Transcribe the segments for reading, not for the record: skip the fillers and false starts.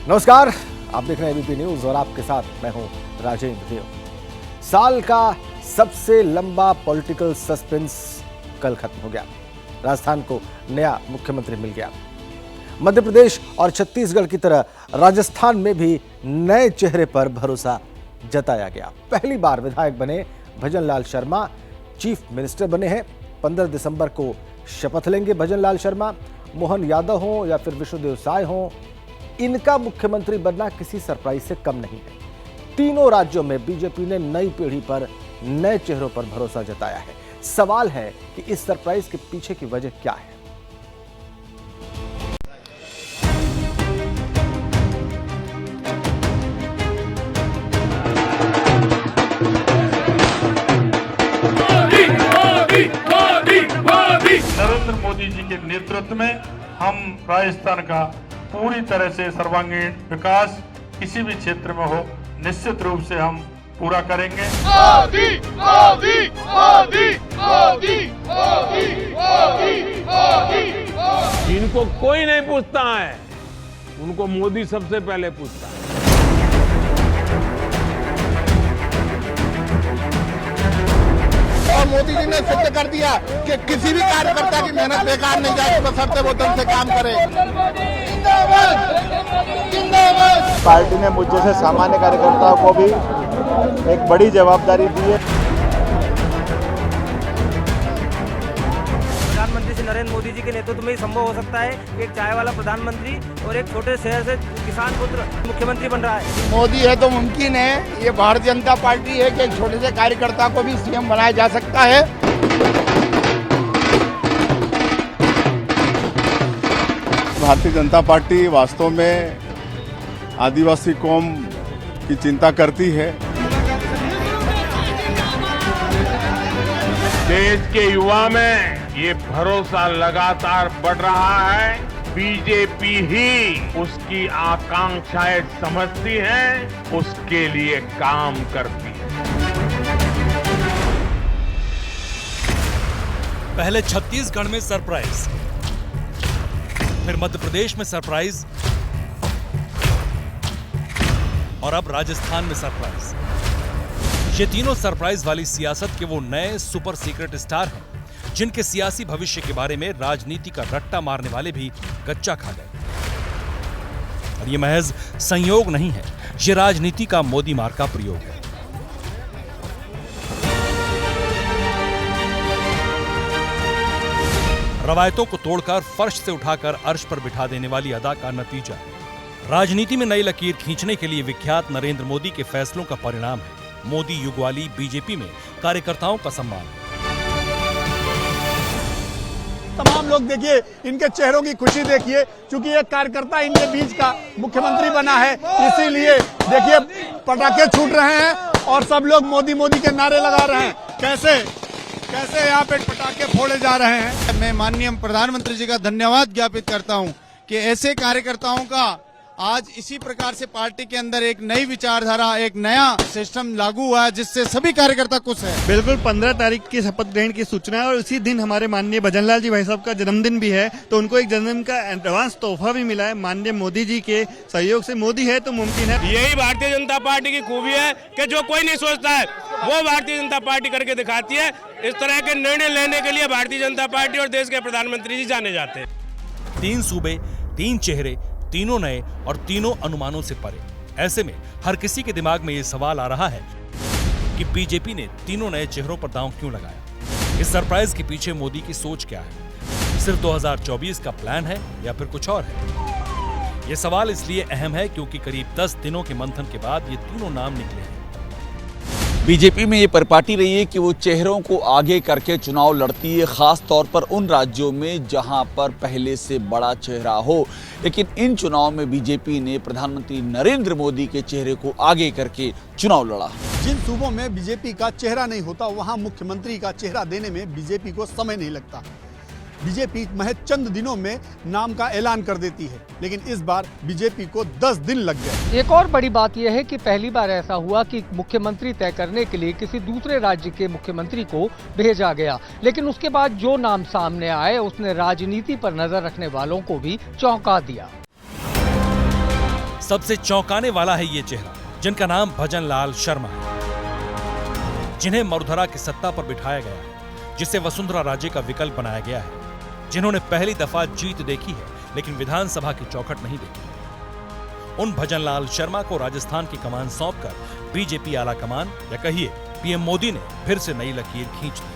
नमस्कार, आप देख रहे हैं एबीपी न्यूज और आपके साथ मैं हूं राजेंद्र देव। साल का सबसे लंबा पॉलिटिकल सस्पेंस कल खत्म हो गया। राजस्थान को नया मुख्यमंत्री मिल गया। मध्य प्रदेश और छत्तीसगढ़ की तरह राजस्थान में भी नए चेहरे पर भरोसा जताया गया। पहली बार विधायक बने भजनलाल शर्मा चीफ मिनिस्टर बने हैं। 15 दिसंबर को शपथ लेंगे भजनलाल शर्मा। मोहन यादव हो या फिर विष्णुदेव साय हो, इनका मुख्यमंत्री बनना किसी सरप्राइज से कम नहीं है। तीनों राज्यों में बीजेपी ने नई पीढ़ी पर, नए चेहरों पर भरोसा जताया है। सवाल है कि इस सरप्राइज के पीछे की वजह क्या है। नरेंद्र मोदी जी के नेतृत्व में हम राजस्थान का पूरी तरह से सर्वांगीण विकास किसी भी क्षेत्र में हो, निश्चित रूप से हम पूरा करेंगे। मोदी मोदी मोदी मोदी मोदी मोदी मोदी। इनको कोई नहीं पूछता है, उनको मोदी सबसे पहले पूछता है। और मोदी जी ने सिद्ध कर दिया कि किसी भी कार्यकर्ता की मेहनत बेकार नहीं जाए, बशर्ते वो दिल से काम करे। पार्टी ने मुझ जैसे सामान्य कार्यकर्ताओं को भी एक बड़ी जवाबदारी दी है। प्रधानमंत्री श्री नरेंद्र मोदी जी के नेतृत्व में ही संभव हो सकता है कि एक चाय वाला प्रधानमंत्री और एक छोटे शहर से किसान पुत्र मुख्यमंत्री बन रहा है। मोदी है तो मुमकिन है। ये भारतीय जनता पार्टी है कि एक छोटे से कार्यकर्ता को भी सीएम बनाया जा सकता है। भारतीय जनता पार्टी वास्तव में आदिवासी कौम की चिंता करती है। देश के युवा में ये भरोसा लगातार बढ़ रहा है। बीजेपी ही उसकी आकांक्षाएं समझती है, उसके लिए काम करती है। पहले छत्तीसगढ़ में सरप्राइज, फिर मध्य प्रदेश में सरप्राइज और अब राजस्थान में सरप्राइज। ये तीनों सरप्राइज वाली सियासत के वो नए सुपर सीक्रेट स्टार हैं जिनके सियासी भविष्य के बारे में राजनीति का रट्टा मारने वाले भी कच्चा खा गए। और ये महज संयोग नहीं है, ये राजनीति का मोदी मार का प्रयोग है। रवायतों को तोड़कर फर्श से उठाकर अर्श पर बिठा देने वाली अदा का नतीजा है। राजनीति में नई लकीर खींचने के लिए विख्यात नरेंद्र मोदी के फैसलों का परिणाम है। मोदी युग वाली बीजेपी में कार्यकर्ताओं का सम्मान है। तमाम लोग देखिए, इनके चेहरों की खुशी देखिए, क्योंकि एक कार्यकर्ता इनके बीच का मुख्यमंत्री बना है। इसीलिए देखिए पटाखे छूट रहे हैं और सब लोग मोदी मोदी के नारे लगा रहे हैं। कैसे यहाँ पे पटाखे फोड़े जा रहे हैं। मैं माननीय प्रधानमंत्री जी का धन्यवाद ज्ञापित करता हूं कि ऐसे कार्यकर्ताओं का आज इसी प्रकार से पार्टी के अंदर एक नई विचारधारा, एक नया सिस्टम लागू हुआ है जिससे सभी कार्यकर्ता खुश है। बिल्कुल 15 तारीख की शपथ ग्रहण की सूचना है और उसी दिन हमारे माननीय भजनलाल जी भाई साहब का जन्मदिन भी है, तो उनको एक जन्मदिन का एडवांस तोहफा भी मिला है माननीय मोदी जी के सहयोग से। मोदी है तो मुमकिन है। यही भारतीय जनता पार्टी की खूबी है कि जो कोई नहीं सोचता है वो भारतीय जनता पार्टी करके दिखाती है। इस तरह के निर्णय लेने के लिए भारतीय जनता पार्टी और देश के प्रधानमंत्री जी जाने जाते हैं। 3 सूबे, 3 चेहरे, तीनों नए और तीनों अनुमानों से परे। ऐसे में हर किसी के दिमाग में यह सवाल आ रहा है कि बीजेपी ने तीनों नए चेहरों पर दांव क्यों लगाया। इस सरप्राइज के पीछे मोदी की सोच क्या है? सिर्फ 2024 का प्लान है या फिर कुछ और है? यह सवाल इसलिए अहम है क्योंकि करीब 10 दिनों के मंथन के बाद ये तीनों नाम निकले हैं। बीजेपी में ये परिपाटी रही है कि वो चेहरों को आगे करके चुनाव लड़ती है, खास तौर पर उन राज्यों में जहां पर पहले से बड़ा चेहरा हो। लेकिन इन चुनाव में बीजेपी ने प्रधानमंत्री नरेंद्र मोदी के चेहरे को आगे करके चुनाव लड़ा। जिन सूबों में बीजेपी का चेहरा नहीं होता, वहां मुख्यमंत्री का चेहरा देने में बीजेपी को समय नहीं लगता। बीजेपी महज चंद दिनों में नाम का ऐलान कर देती है, लेकिन इस बार बीजेपी को 10 दिन लग गए। एक और बड़ी बात यह है कि पहली बार ऐसा हुआ कि मुख्यमंत्री तय करने के लिए किसी दूसरे राज्य के मुख्यमंत्री को भेजा गया, लेकिन उसके बाद जो नाम सामने आए उसने राजनीति पर नजर रखने वालों को भी चौंका दिया। सबसे चौंकाने वाला है ये चेहरा, जिनका नाम भजनलाल शर्मा है, जिन्हें मरुधरा की सत्ता पर बिठाया गया है, जिसे वसुंधरा राजे का विकल्प बनाया गया है, जिन्होंने पहली दफा जीत देखी है लेकिन विधानसभा की चौखट नहीं देखी। उन भजनलाल शर्मा को राजस्थान की कमान सौंपकर बीजेपी आला कमान या कहिए पीएम मोदी ने फिर से नई लकीर खींच दी।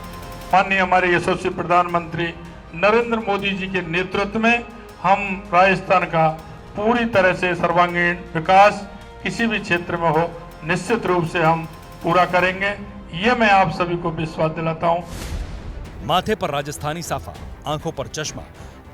माननीय हमारे यशस्वी प्रधानमंत्री नरेंद्र मोदी जी के नेतृत्व में हम राजस्थान का पूरी तरह से सर्वांगीण विकास किसी भी क्षेत्र में हो निश्चित रूप से हम पूरा करेंगे, ये मैं आप सभी को विश्वास दिलाता हूँ। माथे पर राजस्थानी साफा, आंखों पर चश्मा,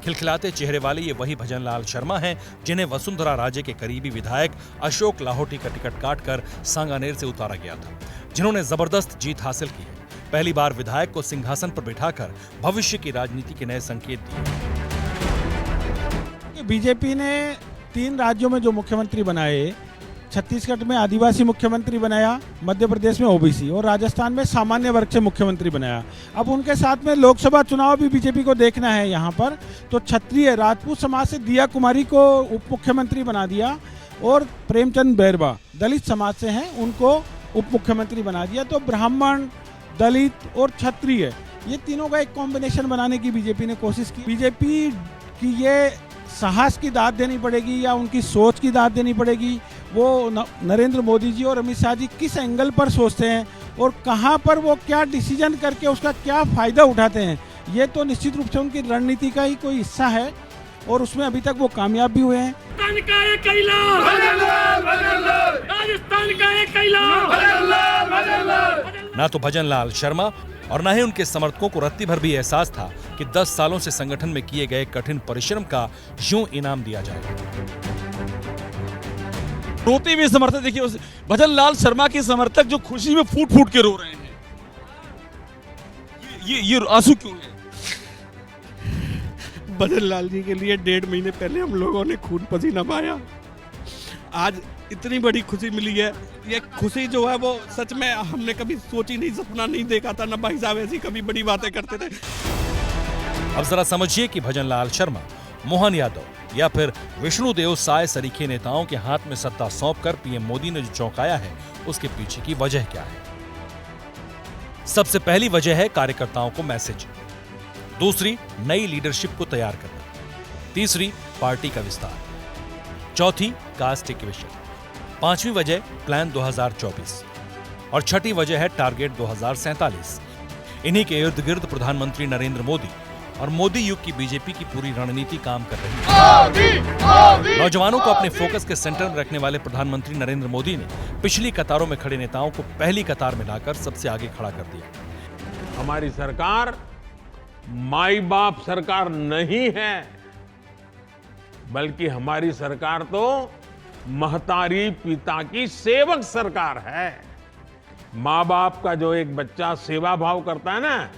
खिलखिलाते चेहरे वाले ये वही भजनलाल शर्मा हैं जिन्हें वसुंधरा राजे के करीबी विधायक अशोक लाहोटी का टिकट काटकर सांगानेर से उतारा गया था, जिन्होंने जबरदस्त जीत हासिल की है। पहली बार विधायक को सिंहासन पर बिठाकर भविष्य की राजनीति के नए संकेत दिए। बीजेपी ने 3 राज्यों में जो मुख्यमंत्री बनाए, छत्तीसगढ़ में आदिवासी मुख्यमंत्री बनाया, मध्य प्रदेश में ओबीसी और राजस्थान में सामान्य वर्ग से मुख्यमंत्री बनाया। अब उनके साथ में लोकसभा चुनाव भी बीजेपी को देखना है। यहाँ पर तो क्षत्रिय राजपूत समाज से दिया कुमारी को उप मुख्यमंत्री बना दिया और प्रेमचंद बैरवा दलित समाज से हैं, उनको उप मुख्यमंत्री बना दिया। तो ब्राह्मण, दलित और क्षत्रिय, ये तीनों का एक कॉम्बिनेशन बनाने की बीजेपी ने कोशिश की। बीजेपी की ये साहस की दाद देनी पड़ेगी या उनकी सोच की दाद देनी पड़ेगी, वो नरेंद्र मोदी जी और अमित शाह जी किस एंगल पर सोचते हैं और कहां पर वो क्या डिसीजन करके उसका क्या फायदा उठाते हैं, ये तो निश्चित रूप से उनकी रणनीति का ही कोई हिस्सा है और उसमें अभी तक वो कामयाब भी हुए हैं। ना तो भजनलाल शर्मा और न ही उनके समर्थकों को रत्ती भर भी एहसास था कि 10 सालों से संगठन में किए गए कठिन परिश्रम का यूं इनाम दिया जाएगा। रोते हुए समर्थक देखिए, उस भजनलाल शर्मा के समर्थक जो खुशी में फूट फूट के रो रहे हैं, ये आंसू क्यों है? भजनलाल जी के लिए 1.5 महीने पहले हम लोगों ने खून पसीना बहाया, आज इतनी बड़ी खुशी मिली है। ये खुशी जो है वो सच में हमने कभी सोची नहीं, सपना नहीं देखा था ना भाई साहब ऐसी कभी बड़ी बातें करते थे। अब जरा समझिए कि भजनलाल शर्मा, मोहन यादव या फिर विष्णुदेव साय सरीखे नेताओं के हाथ में सत्ता सौंपकर पीएम मोदी ने जो चौंकाया है, उसके पीछे की वजह क्या है। सबसे पहली वजह है कार्यकर्ताओं को मैसेज, दूसरी नई लीडरशिप को तैयार करना, तीसरी पार्टी का विस्तार, चौथी कास्ट इक्वेशन, 5वीं वजह प्लान 2024 और 6ठी वजह है टारगेट 2047। इन्हीं के इर्द गिर्द प्रधानमंत्री नरेंद्र मोदी और मोदी युग की बीजेपी की पूरी रणनीति काम कर रही है। नौजवानों को अपने फोकस के सेंटर में रखने वाले प्रधानमंत्री नरेंद्र मोदी ने पिछली कतारों में खड़े नेताओं को पहली कतार में लाकर सबसे आगे खड़ा कर दिया। हमारी सरकार माई बाप सरकार नहीं है, बल्कि हमारी सरकार तो महतारी पिता की सेवक सरकार है। माँ बाप का जो एक बच्चा सेवा भाव करता है ना,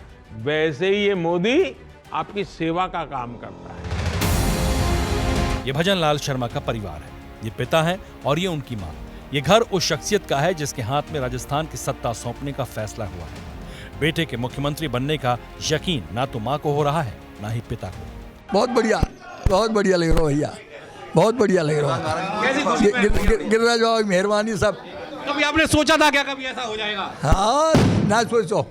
वैसे ही ये मोदी आपकी सेवा का काम करता है। ये भजनलाल शर्मा का परिवार है, ये पिता है और ये उनकी माँ। ये घर उस शख्सियत का है जिसके हाथ में राजस्थान की सत्ता सौंपने का फैसला हुआ है। बेटे के मुख्यमंत्री बनने का यकीन ना तो माँ को हो रहा है ना ही पिता को। बहुत बढ़िया लग रहा भैया, बहुत बढ़िया लग रहा है। गिरिराज बाबा की मेहरबानी सब। कभी आपने सोचा था क्या कभी ऐसा हो जाएगा? हाँ, ना सोचो,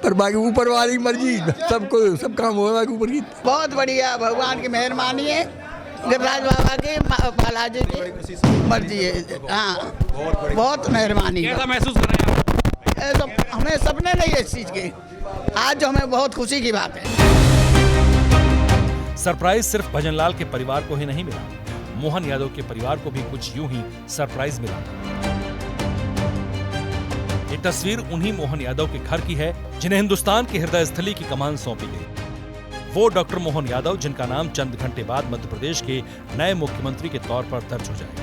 पर बाकी ऊपर वाली मर्जी, सबको सब काम होगा ऊपर की। बहुत बढ़िया, भगवान की मेहरबानी है, गिरिराज बाबा की, बालाजी की मर्जी है। हाँ, बहुत मेहरबानी। कैसा महसूस कर रहे हैं आप? तो हमें सपने नहीं है इस चीज की, आज हमें बहुत खुशी की बात है। सरप्राइज सिर्फ भजनलाल के परिवार को ही नहीं मिला, मोहन यादव के परिवार को भी कुछ यूं ही सरप्राइज मिला। ये तस्वीर उन्हीं मोहन यादव के घर की है जिन्हें हिंदुस्तान की हृदय स्थली की कमान सौंपी गई। वो डॉक्टर मोहन यादव जिनका नाम चंद घंटे बाद मध्य प्रदेश के नए मुख्यमंत्री के तौर पर दर्ज हो जाएगा।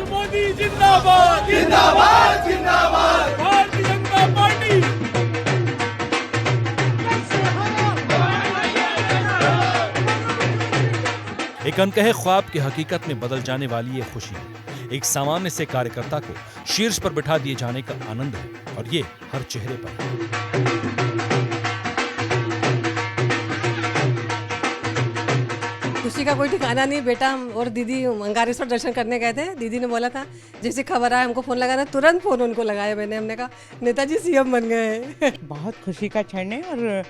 मोदी जिंदाबाद, जिंदाबाद, जिंदाबाद, भारतीय जनता पार्टी। एक अनकहे ख्वाब की हकीकत में बदल जाने वाली ये खुशी, एक सामान्य से कार्यकर्ता को शीर्ष पर बिठा दिए जाने का आनंद है और ये हर चेहरे पर है। खुशी का कोई ठिकाना नहीं। बेटा हम और दीदी अंगारेश्वर दर्शन करने गए थे। दीदी ने बोला था जैसे खबर आया हमको फ़ोन लगाना, तुरंत फ़ोन उनको लगाया मैंने। हमने कहा नेताजी सीएम बन गए हैं। बहुत खुशी का क्षण है और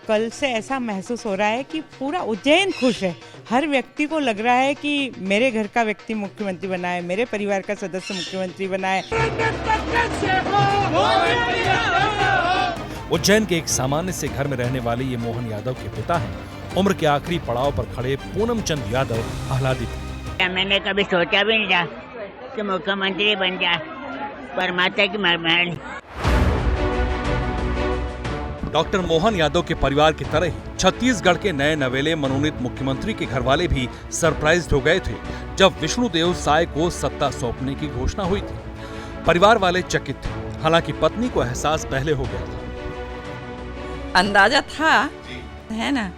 कल से ऐसा महसूस हो रहा है कि पूरा उज्जैन खुश है। हर व्यक्ति को लग रहा है कि मेरे घर का व्यक्ति मुख्यमंत्री बना है, मेरे परिवार का सदस्य मुख्यमंत्री बना है। उज्जैन के एक सामान्य से घर में रहने वाले ये मोहन यादव के पिता हैं। उम्र के आखिरी पड़ाव पर खड़े पूनम चंद यादव आह्लादित हैं। मैंने कभी सोचा भी नहीं था कि मुख्यमंत्री बन जाए, परमात्मा की मेहरबानी। डॉक्टर मोहन यादव के परिवार की तरह ही छत्तीसगढ़ के नए नवेले मनोनीत मुख्यमंत्री के घरवाले भी सरप्राइज्ड हो गए थे जब विष्णुदेव साय को सत्ता सौंपने की घोषणा हुई थी। परिवार वाले चकित थे, हालांकि पत्नी को एहसास पहले हो गया था। अंदाजा था, है ना,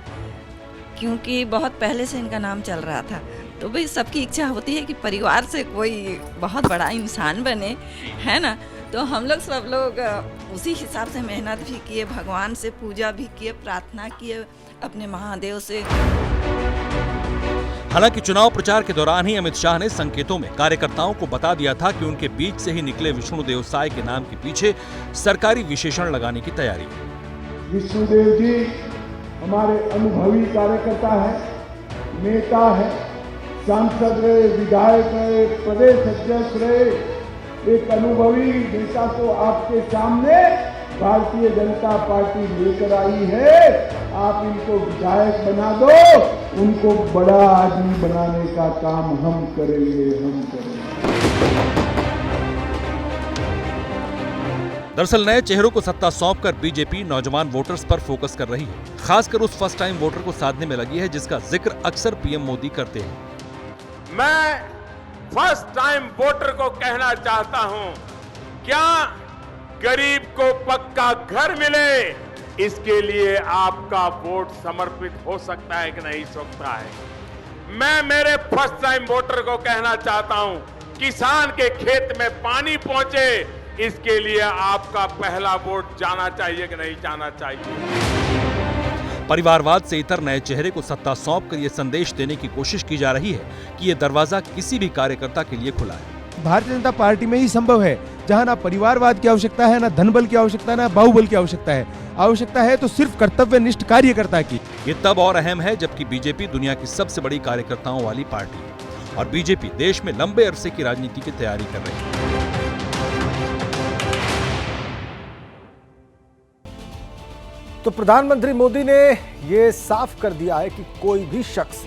क्योंकि बहुत पहले से इनका नाम चल रहा था। तो भाई सबकी इच्छा होती है कि परिवार से कोई बहुत बड़ा इंसान बने, है ना। तो हम लोग सब लोग उसी हिसाब से मेहनत भी किए, भगवान से पूजा भी किए, प्रार्थना किए अपने महादेव से। हालांकि चुनाव प्रचार के दौरान ही अमित शाह ने संकेतों में कार्यकर्ताओं को बता दिया था कि उनके बीच से ही निकले विष्णुदेव साय के नाम के पीछे सरकारी विशेषण लगाने की तैयारी है। विष्णुदेव जी हमारे अनुभवी कार्यकर्ता है, नेता है, सांसद रहे, विधायक रहे, प्रदेश अध्यक्ष रहे। एक अनुभवी नेता को आपके सामने भारतीय जनता पार्टी लेकर आई है। आप इनको विधायक बना दो, उनको बड़ा आदमी बनाने का काम हम करेंगे। दरअसल नए चेहरों को सत्ता सौंपकर बीजेपी नौजवान वोटर्स पर फोकस कर रही है, खासकर उस फर्स्ट टाइम वोटर को साधने में लगी है जिसका जिक्र अक्सर पीएम मोदी करते हैं। मैं फर्स्ट टाइम वोटर को कहना चाहता हूं, क्या गरीब को पक्का घर मिले, इसके लिए आपका वोट समर्पित हो सकता है कि नहीं सकता है। मैं मेरे फर्स्ट टाइम वोटर को कहना चाहता हूं, किसान के खेत में पानी पहुंचे, इसके लिए आपका पहला वोट जाना चाहिए कि नहीं जाना चाहिए। परिवारवाद से इतर नए चेहरे को सत्ता सौंपकर ये संदेश देने की कोशिश की जा रही है कि ये दरवाजा किसी भी कार्यकर्ता के लिए खुला है। भारतीय जनता पार्टी में ही संभव है जहां ना परिवारवाद की आवश्यकता है, ना धनबल की आवश्यकता है, ना बाहुबल की आवश्यकता है। आवश्यकता है तो सिर्फ कर्तव्यनिष्ठ कार्यकर्ता की। ये तब और अहम है जबकि बीजेपी दुनिया की सबसे बड़ी कार्यकर्ताओं वाली पार्टी है और बीजेपी देश में लंबे अरसे की राजनीति की तैयारी कर रही है। तो प्रधानमंत्री मोदी ने ये साफ कर दिया है कि कोई भी शख्स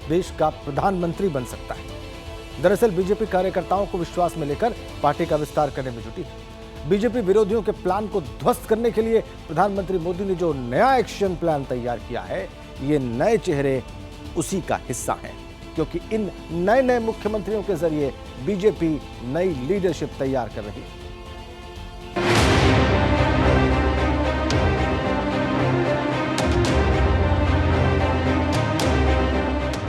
देश का प्रधानमंत्री बन सकता है। दरअसल बीजेपी कार्यकर्ताओं को विश्वास में लेकर पार्टी का विस्तार करने में जुटी है। बीजेपी विरोधियों के प्लान को ध्वस्त करने के लिए प्रधानमंत्री मोदी ने जो नया एक्शन प्लान तैयार किया है, ये नए चेहरे उसी का हिस्सा हैं, क्योंकि इन नए नए मुख्यमंत्रियों के जरिए बीजेपी नई लीडरशिप तैयार कर रही है।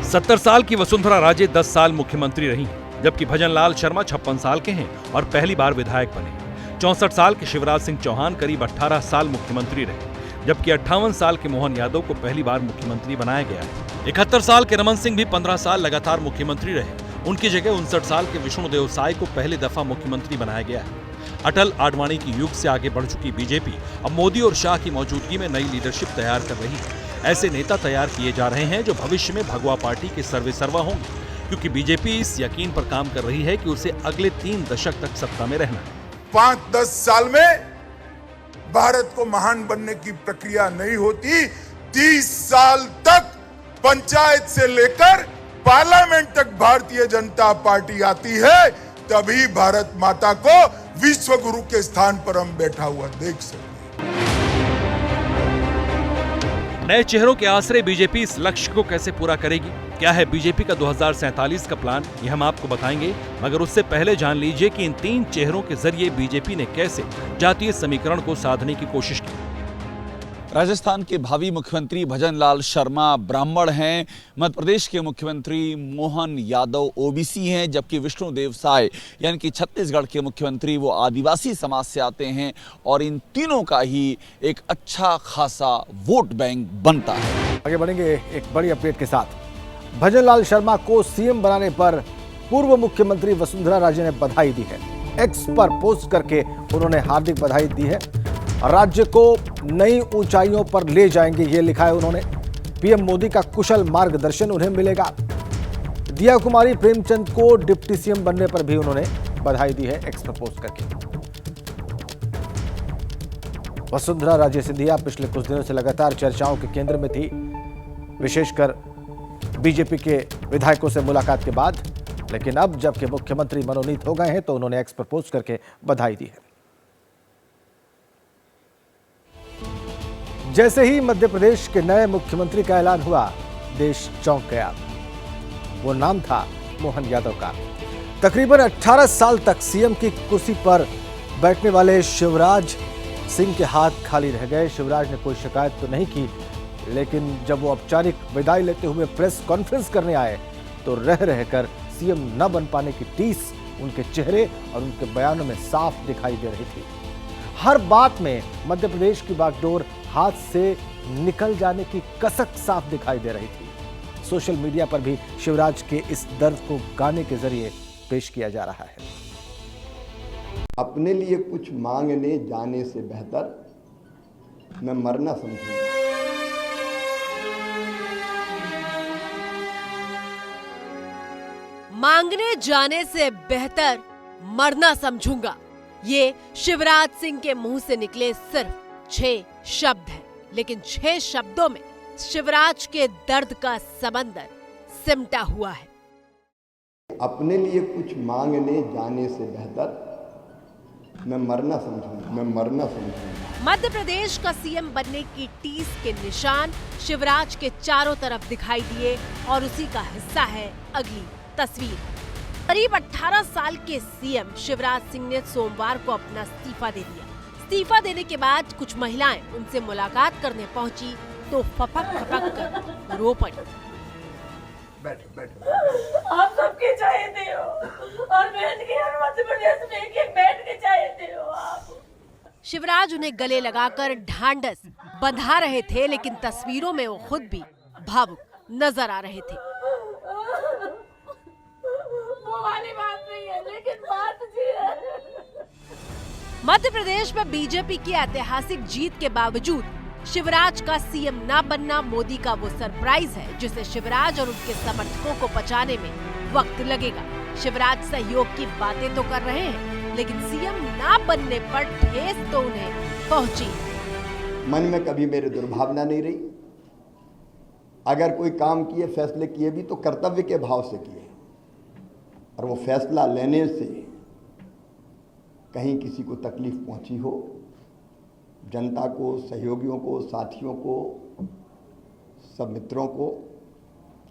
70 साल की वसुंधरा राजे 10 साल मुख्यमंत्री रही हैं, जबकि भजनलाल शर्मा 56 साल के हैं और पहली बार विधायक बने। 64 साल के शिवराज सिंह चौहान करीब 18 साल मुख्यमंत्री रहे, जबकि 58 साल के मोहन यादव को पहली बार मुख्यमंत्री बनाया गया है। 71 साल के रमन सिंह भी 15 साल लगातार मुख्यमंत्री रहे। उनकी जगह 59 साल के विष्णुदेव साय को पहली दफा मुख्यमंत्री बनाया गया है। अटल आडवाणी की युग से आगे बढ़ चुकी बीजेपी अब मोदी और शाह की मौजूदगी में नई लीडरशिप तैयार कर रही है। ऐसे नेता तैयार किए जा रहे हैं जो भविष्य में भगवा पार्टी के सर्वेसर्वा होंगे, क्योंकि बीजेपी इस यकीन पर काम कर रही है कि उसे अगले 3 दशक तक सत्ता में रहना है। 5-10 साल में भारत को महान बनने की प्रक्रिया नहीं होती। 30 साल तक पंचायत से लेकर पार्लियामेंट तक भारतीय जनता पार्टी आती है, तभी भारत माता को विश्व गुरु के स्थान पर हम बैठा हुआ देख सकते हैं। नए चेहरों के आसरे बीजेपी इस लक्ष्य को कैसे पूरा करेगी? क्या है बीजेपी का 2047 का प्लान? ये हम आपको बताएंगे, मगर उससे पहले जान लीजिए कि इन 3 चेहरों के जरिए बीजेपी ने कैसे जातीय समीकरण को साधने की कोशिश की। राजस्थान के भावी मुख्यमंत्री भजनलाल शर्मा ब्राह्मण हैं, मध्य प्रदेश के मुख्यमंत्री मोहन यादव ओबीसी हैं, जबकि विष्णुदेव साय यानी कि छत्तीसगढ़ के मुख्यमंत्री वो आदिवासी समाज से आते हैं और इन तीनों का ही एक अच्छा खासा वोट बैंक बनता है। आगे बढ़ेंगे एक बड़ी अपडेट के साथ। भजनलाल शर्मा को सीएम बनाने पर पूर्व मुख्यमंत्री वसुंधरा राजे ने बधाई दी है। एक्स पर पोस्ट करके उन्होंने हार्दिक बधाई दी है। राज्य को नई ऊंचाइयों पर ले जाएंगे, ये लिखा है उन्होंने। पीएम मोदी का कुशल मार्गदर्शन उन्हें मिलेगा। दिया कुमारी प्रेमचंद को डिप्टी सीएम बनने पर भी उन्होंने बधाई दी है, एक्स पर पोस्ट करके। वसुंधरा राजे सिंधिया पिछले कुछ दिनों से लगातार चर्चाओं के केंद्र में थी, विशेषकर बीजेपी के विधायकों से मुलाकात के बाद। लेकिन अब जबकि मुख्यमंत्री मनोनीत हो गए हैं तो उन्होंने एक्स पर पोस्ट करके बधाई दी है। जैसे ही मध्य प्रदेश के नए मुख्यमंत्री का ऐलान हुआ, देश चौंक गया। वो नाम था मोहन यादव का। तकरीबन 18 साल तक सीएम की कुर्सी पर बैठने वाले शिवराज सिंह के हाथ खाली रह गए। शिवराज ने कोई शिकायत तो नहीं की, लेकिन जब वो औपचारिक विदाई लेते हुए प्रेस कॉन्फ्रेंस करने आए तो रह रहकर सीएम न बन पाने की टीस उनके चेहरे और उनके बयानों में साफ दिखाई दे रही थी। हर बात में मध्य प्रदेश की बागडोर हाथ से निकल जाने की कसक साफ दिखाई दे रही थी। सोशल मीडिया पर भी शिवराज के इस दर्द को गाने के जरिए पेश किया जा रहा है। अपने लिए कुछ मांगने जाने से बेहतर मैं मरना समझूंगा। मांगने जाने से बेहतर मरना समझूंगा, ये शिवराज सिंह के मुंह से निकले सिर्फ 6 शब्द हैं, लेकिन 6 शब्दों में शिवराज के दर्द का समंदर सिमटा हुआ है। अपने लिए कुछ मांगने जाने से बेहतर मैं मरना समझूंगा, मैं मरना समझूंगा। मध्य प्रदेश का सीएम बनने की टीस के निशान शिवराज के चारों तरफ दिखाई दिए और उसी का हिस्सा है अगली तस्वीर। करीब 18 साल के सीएम शिवराज सिंह ने सोमवार को अपना इस्तीफा दे दिया। इस्तीफा देने के बाद कुछ महिलाएं उनसे मुलाकात करने पहुंची तो फपक फपक कर रो पड़ी। आप सबके चाहते हो और बहन की हर मध्य प्रदेश में एक बैठ के चाहते हो आप। शिवराज उन्हें गले लगाकर ढांढस बंधा रहे थे, लेकिन तस्वीरों में वो खुद भी भावुक नजर आ रहे थे। वो वाली बात नहीं है, लेकिन बात जी है। मध्य प्रदेश में बीजेपी की ऐतिहासिक जीत के बावजूद शिवराज का सीएम ना बनना मोदी का वो सरप्राइज है जिसे शिवराज और उनके समर्थकों को पचाने में वक्त लगेगा। शिवराज सहयोग की बातें तो कर रहे हैं, लेकिन सीएम ना बनने पर ठेस तो उन्हें पहुंची। मन में कभी मेरे दुर्भावना नहीं रही। अगर कोई काम किए, फैसले किए भी तो कर्तव्य के भाव से किए, और वो फैसला लेने से कहीं किसी को तकलीफ पहुंची हो, जनता को, सहयोगियों को, साथियों को, सब मित्रों को,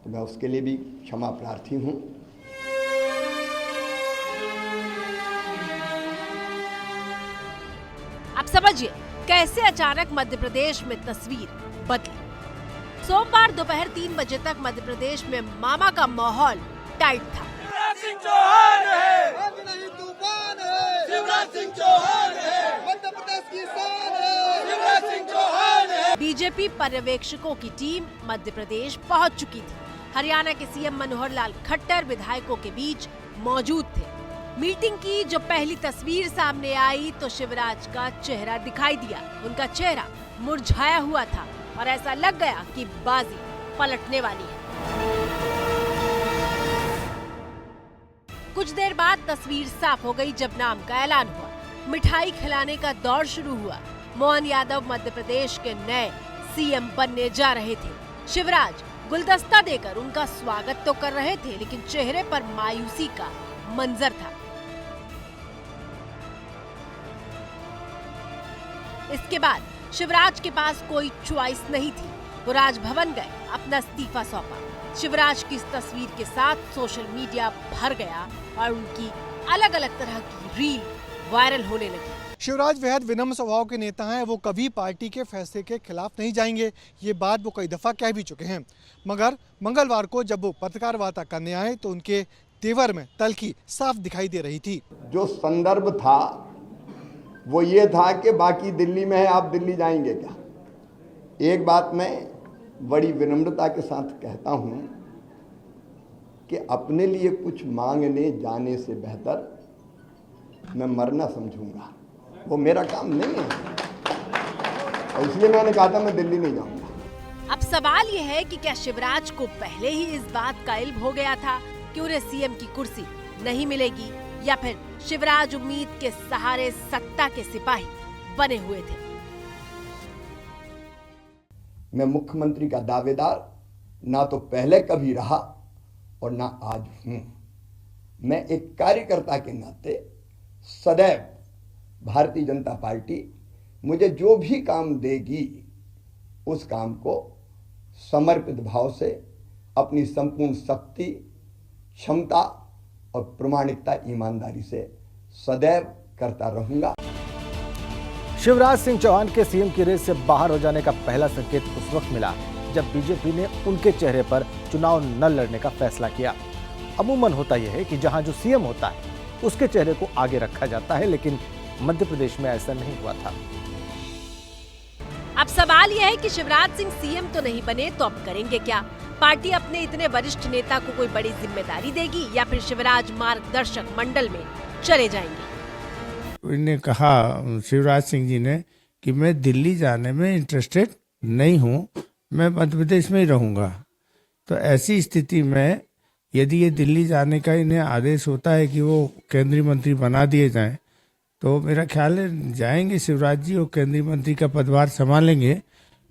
तो मैं उसके लिए भी क्षमा प्रार्थी हूं। अब समझिए कैसे अचानक मध्य प्रदेश में तस्वीर बदली। सोमवार दोपहर 3 बजे तक मध्य प्रदेश में मामा का माहौल टाइट था। शिवराज सिंह चौहान है, अब नहीं तूफान है। शिवराज सिंह चौहान है, मध्य प्रदेश की शान है। शिवराज सिंह चौहान है। बीजेपी पर्यवेक्षकों की टीम मध्य प्रदेश पहुंच चुकी थी। हरियाणा के सीएम मनोहर लाल खट्टर विधायकों के बीच मौजूद थे। मीटिंग की जो पहली तस्वीर सामने आई तो शिवराज का चेहरा दिखाई दिया। उनका चेहरा मुरझाया हुआ था और ऐसा लग गया कि बाजी पलटने वाली है। कुछ देर बाद तस्वीर साफ हो गई जब नाम का ऐलान हुआ। मिठाई खिलाने का दौर शुरू हुआ। मोहन यादव मध्य प्रदेश के नए सीएम बनने जा रहे थे। शिवराज गुलदस्ता देकर उनका स्वागत तो कर रहे थे, लेकिन चेहरे पर मायूसी का मंजर था। इसके बाद शिवराज के पास कोई चॉइस नहीं थी। वो राजभवन गए, अपना इस्तीफा सौंपा। शिवराज की इस तस्वीर के साथ सोशल मीडिया भर गया और उनकी अलग अलग तरह की रील वायरल होने लगी। शिवराज बेहद विनम्र स्वभाव के नेता हैं। वो कभी पार्टी के फैसले के खिलाफ नहीं जाएंगे, ये बात वो कई दफा कह भी चुके हैं। मगर मंगलवार को जब वो पत्रकार वार्ता करने आए तो उनके तेवर में तल्खी साफ दिखाई दे रही थी। जो संदर्भ था वो ये था कि बाकी दिल्ली में है, आप दिल्ली जाएंगे क्या। एक बात मैं बड़ी विनम्रता के साथ कहता हूं कि अपने लिए कुछ मांगने जाने से बेहतर मैं मरना समझूंगा। वो मेरा काम नहीं है, और इसलिए मैंने कहा था मैं दिल्ली नहीं जाऊंगा। अब सवाल यह है कि क्या शिवराज को पहले ही इस बात का इल्म हो गया था कि उन्हें सीएम की कुर्सी नहीं मिलेगी, या फिर शिवराज उम्मीद के सहारे सत्ता के सिपाही बने हुए थे? मैं मुख्यमंत्री का दावेदार ना तो पहले कभी रहा और ना आज हूं। मैं एक कार्यकर्ता के नाते सदैव भारतीय जनता पार्टी मुझे जो भी काम देगी उस काम को समर्पित भाव से अपनी संपूर्ण शक्ति, क्षमता और प्रामाणिकता, ईमानदारी से सदैव करता रहूंगा। शिवराज सिंह चौहान के सीएम की रेस से बाहर हो जाने का पहला संकेत उस वक्त मिला जब बीजेपी ने उनके चेहरे पर चुनाव न लड़ने का फैसला किया। अमूमन होता यह है कि जहां जो सीएम होता है उसके चेहरे को आगे रखा जाता है, लेकिन मध्य प्रदेश में ऐसा नहीं हुआ था। अब सवाल यह है कि शिवराज सिंह सीएम तो नहीं बने तो अब करेंगे क्या? पार्टी अपने इतने वरिष्ठ नेता को कोई बड़ी जिम्मेदारी देगी या फिर शिवराज मार्गदर्शक मंडल में चले जाएंगे? इन्हें कहा शिवराज सिंह जी ने कि मैं दिल्ली जाने में इंटरेस्टेड नहीं हूं, मैं मध्य प्रदेश में ही रहूंगा। तो ऐसी स्थिति में यदि ये दिल्ली जाने का इन्हें आदेश होता है कि वो केंद्रीय मंत्री बना दिए जाएं, तो मेरा ख्याल है जाएंगे शिवराज जी और केंद्रीय मंत्री का पदभार संभालेंगे,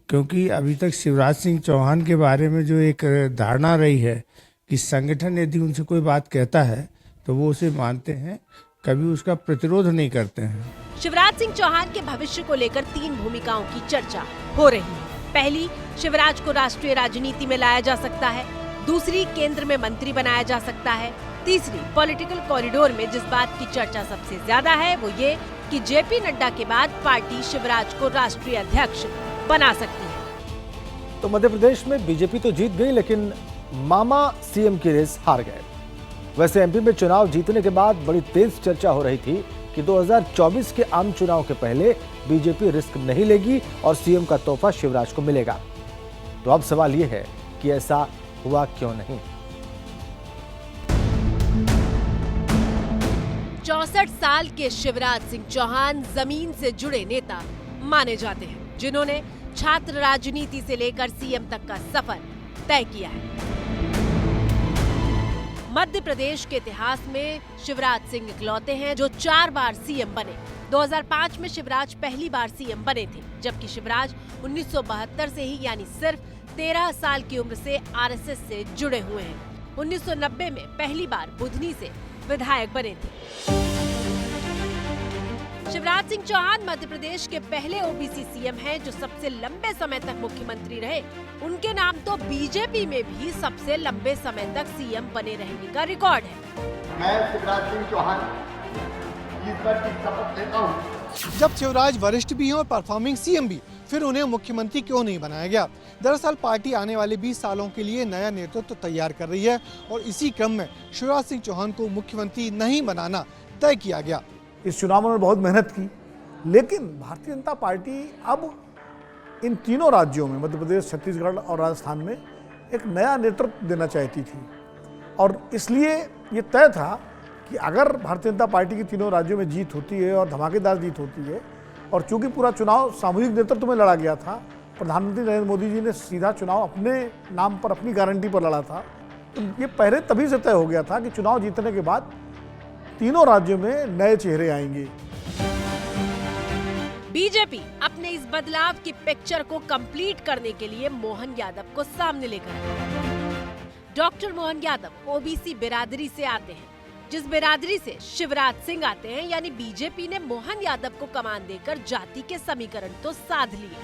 क्योंकि अभी तक शिवराज सिंह चौहान के बारे में जो एक धारणा रही है कि संगठन यदि उनसे कोई बात कहता है तो वो उसे मानते हैं, कभी उसका प्रतिरोध नहीं करते हैं। शिवराज सिंह चौहान के भविष्य को लेकर 3 भूमिकाओं की चर्चा हो रही है। पहली, शिवराज को राष्ट्रीय राजनीति में लाया जा सकता है। दूसरी, केंद्र में मंत्री बनाया जा सकता है। तीसरी, पॉलिटिकल कॉरिडोर में जिस बात की चर्चा सबसे ज्यादा है वो ये कि जेपी नड्डा के बाद पार्टी शिवराज को राष्ट्रीय अध्यक्ष बना सकती है। तो मध्य प्रदेश में बीजेपी तो जीत गई, लेकिन मामा सीएम की रेस हार गए। वैसे एमपी में चुनाव जीतने के बाद बड़ी तेज चर्चा हो रही थी कि 2024 के आम चुनाव के पहले बीजेपी रिस्क नहीं लेगी और सीएम का तोहफा शिवराज को मिलेगा। तो अब सवाल यह है कि ऐसा हुआ क्यों नहीं? 64 साल के शिवराज सिंह चौहान जमीन से जुड़े नेता माने जाते हैं, जिन्होंने छात्र राजनीति से लेकर सीएम तक का सफर तय किया है। मध्य प्रदेश के इतिहास में शिवराज सिंह इकलौते हैं जो 4 बार सीएम बने। 2005 में शिवराज पहली बार सीएम बने थे, जबकि शिवराज 1972 से ही यानी सिर्फ 13 साल की उम्र से आरएसएस से जुड़े हुए हैं। 1990 में पहली बार बुधनी से विधायक बने थे। शिवराज सिंह चौहान मध्य प्रदेश के पहले ओबीसी सीएम हैं जो सबसे लंबे समय तक मुख्यमंत्री रहे। उनके नाम तो बीजेपी में भी सबसे लंबे समय तक सीएम बने रहने का रिकॉर्ड है। मैं शिवराज सिंह चौहान इस बार की शपथ लेता हूँ। जब शिवराज वरिष्ठ भी हैं और परफॉर्मिंग सीएम भी, फिर उन्हें मुख्यमंत्री क्यों नहीं बनाया गया? दरअसल पार्टी आने वाले 20 सालों के लिए नया नेतृत्व तैयार कर रही है और इसी क्रम में शिवराज सिंह चौहान को मुख्यमंत्री नहीं बनाना तय किया गया। इस चुनाव में बहुत मेहनत की, लेकिन भारतीय जनता पार्टी अब इन तीनों राज्यों में, मध्य प्रदेश, छत्तीसगढ़ और राजस्थान में, एक नया नेतृत्व देना चाहती थी। और इसलिए ये तय था कि अगर भारतीय जनता पार्टी की तीनों राज्यों में जीत होती है और धमाकेदार जीत होती है, और चूंकि पूरा चुनाव सामूहिक नेतृत्व में लड़ा गया था, प्रधानमंत्री नरेंद्र मोदी जी ने सीधा चुनाव अपने नाम पर, अपनी गारंटी पर लड़ा था, तो ये पहले तभी से तय हो गया था कि चुनाव जीतने के बाद तीनों राज्यों में नए चेहरे आएंगे। बीजेपी अपने इस बदलाव की पिक्चर को कंप्लीट करने के लिए मोहन यादव को सामने लेकर आई। डॉक्टर मोहन यादव ओबीसी बिरादरी से आते हैं। जिस बिरादरी से शिवराज सिंह आते हैं, यानी बीजेपी ने मोहन यादव को कमान देकर जाति के समीकरण तो साध लिए।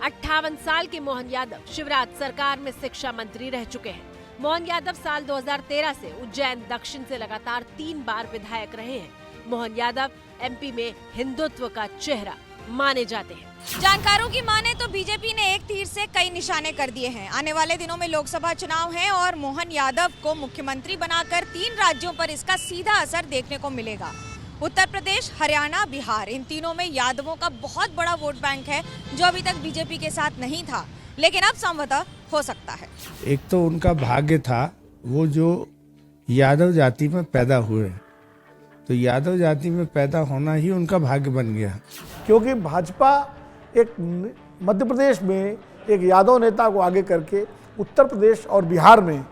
58 साल के मोहन यादव शिवराज सरकार में शिक्षा मंत्री रह चुके हैं। मोहन यादव साल 2013 से उज्जैन दक्षिण से लगातार 3 बार विधायक रहे हैं। मोहन यादव एमपी में हिंदुत्व का चेहरा माने जाते हैं। जानकारों की माने तो बीजेपी ने एक तीर से कई निशाने कर दिए हैं। आने वाले दिनों में लोकसभा चुनाव हैं और मोहन यादव को मुख्यमंत्री बनाकर 3 राज्यों पर इसका सीधा असर देखने को मिलेगा। उत्तर प्रदेश, हरियाणा, बिहार, इन तीनों में यादवों का बहुत बड़ा वोट बैंक है जो अभी तक बीजेपी के साथ नहीं था। लेकिन अब संभवतः हो सकता है। एक तो उनका भाग्य था, वो जो यादव जाति में पैदा हुए, तो यादव जाति में पैदा होना ही उनका भाग्य बन गया। क्योंकि भाजपा एक मध्य प्रदेश में एक यादव नेता को आगे करके उत्तर प्रदेश और बिहार में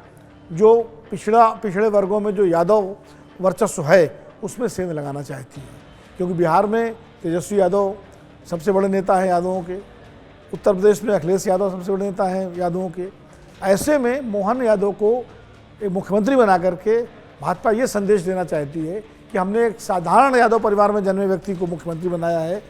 जो पिछड़े वर्गों में जो यादव वर्चस्व है उसमें सेंध लगाना चाहती है। क्योंकि बिहार में तेजस्वी यादव सबसे बड़े नेता हैं यादवों के, उत्तर प्रदेश में अखिलेश यादव सबसे बड़े नेता हैं यादवों के। ऐसे में मोहन यादव को एक मुख्यमंत्री बना करके भाजपा ये संदेश देना चाहती है कि हमने एक साधारण यादव परिवार में जन्मे व्यक्ति को मुख्यमंत्री बनाया है,